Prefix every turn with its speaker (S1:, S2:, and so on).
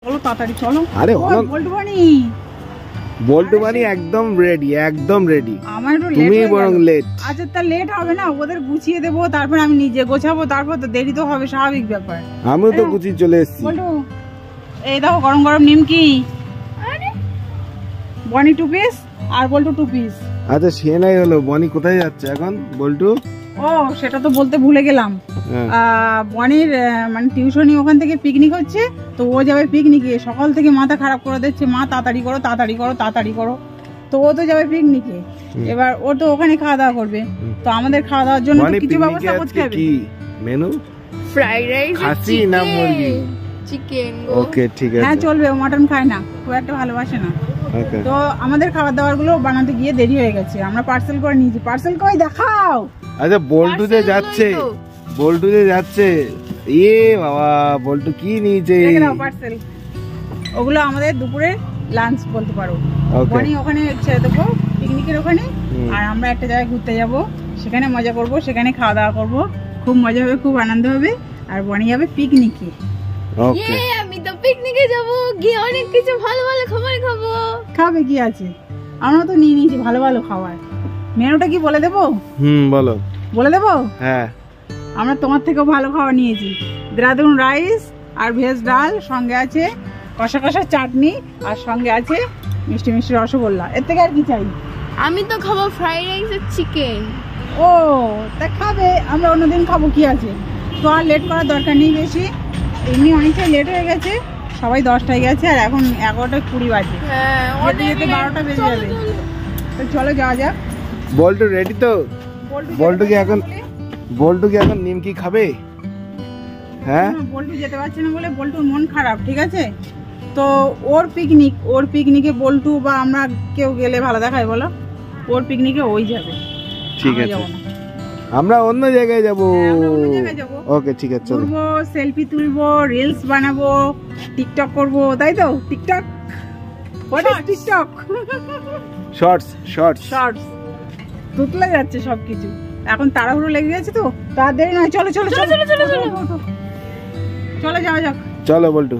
S1: চলো তাড়াতাড়ি চলো।
S2: আরে
S1: বল্টু
S2: বানি একদম রেডি, একদম রেডি।
S1: আমার একটু
S2: তুমি বরং লেট।
S1: আচ্ছা তা লেট হবে না, ওদের গুছিয়ে দেবো, তারপর আমি নিজে গোছাবো, তারপর তো দেরি তো হবে, স্বাভাবিক ব্যাপার।
S2: আমিও তো গুছিয়ে চলে এসেছি।
S1: বল্টু এই দেখো গরম গরম নিমকি, বনি 2 পিস আর বল্টু 2 পিস।
S2: আচ্ছা সে নাই হলো, বনি কোথায় যাচ্ছে এখন বল্টু?
S1: ও সেটা তো বলতে ভুলে গেলাম, বনির মানে টিউশনি ওখান থেকে পিকনিক হচ্ছে, তো ও যাবে পিকনিকে। সকাল থেকে মাথা খারাপ করে দিচ্ছে, মা তাড়াতাড়ি করো তাড়াতাড়ি করো তাড়াতাড়ি করো। তো ও তো যাবে পিকনিকে, এবার ও তো ওখানে খাওয়া দাওয়া করবে, তো আমাদের খাওয়া দাওয়ার জন্য কিছু ব্যবস্থা করতে হবে।
S2: কি মেনু?
S3: ফ্রাইড রাইস,
S2: খাসি না মুরগি?
S3: চিকেন।
S2: ওকে ঠিক আছে।
S1: হ্যাঁ চলবে, ও মাটন খায় না, খুব একটা ভালোবাসে না। তো আমাদের খাবার দাবার গুলো বানাতে গিয়ে দেরি হয়ে গেছে, আমরা পার্সেল করে নিয়েছি। পার্সেল কই দেখাও?
S2: আচ্ছা বল্টু যে যাচ্ছে, বল্টু যে যাচ্ছে, এ বাবা বল্টু কি নিয়েছে?
S1: পার্সেল ওগুলো আমাদের দুপুরে লাঞ্চ বলতে পারো। বনি ওখানে ছেড়ে দেবো পিকনিকের ওখানে, আর আমরা একটা জায়গায় ঘুরতে যাব, সেখানে মজা করব, সেখানে খাওয়া দাওয়া করব, খুব মজা হবে, খুব আনন্দ হবে। আর বনি যাবে পিকনিকে।
S2: ওকে
S3: আমি তো পিকনিকে যাব, গিয়ে অনেক কিছু ভালো ভালো খাবার খাবো।
S1: খাবে কি আছে, আমরা তো নিয়ে নিয়েছি ভালো ভালো খাবার। মেনুটা কি বলে দেবো?
S2: বলো।
S1: বলে দেবো?
S2: হ্যাঁ
S1: আমরা তোমার থেকেও ভালো খাবার নিয়েছি। দেরাদুন রাইস আর ভেজ ডাল, সঙ্গে আছে কষা কষা চাটনি, আর সঙ্গে আছে মিষ্টি মিষ্টি রসগোল্লা। এর থেকে আর কি চাই?
S3: আমি তো খাবো ফ্রাইড রাইস আর চিকেন।
S1: ও তা খাবে, আমরা অন্যদিন খাবো, কি আছে। তো আর লেট করার দরকার নেই বেশি, এমনি অনেকটাই লেট হয়ে গেছে, সবাই 10টায় গেছে, আর এখন 11:20 বাজে।
S3: হ্যাঁ
S1: যেতে যেতে 12টা বেজে যাবে। তো চলো যাওয়া যাক।
S2: বল্টু রেডি তো? বল্টু কি এখন নিমকি খাবে? হ্যাঁ
S1: বল্টু যেতে পারছে না বলে বল্টুর মন খারাপ, ঠিক আছে। তো ওর পিকনিকে বল্টু বা আমরা কেউ গেলে ভালো দেখায় বলো? ওর পিকনিকে ওই যাবে,
S2: ঠিক আছে। আমরা অন্য জায়গায় যাবো। ওকে ঠিক আছে, চলো।
S1: সেলফি তুলবো, রিলস বানাবো, টিকটক করবো, তাই তো? টিকটক টিকটক শর্টস তুতলে যাচ্ছে সবকিছু, এখন তাড়াহুড়ো লেগে গেছে, তো তাড়াতাড়ি নয়। চলো চলো চলো চলো চলো চলো চলো যাওয়া যাক।
S2: চলো বল্টু।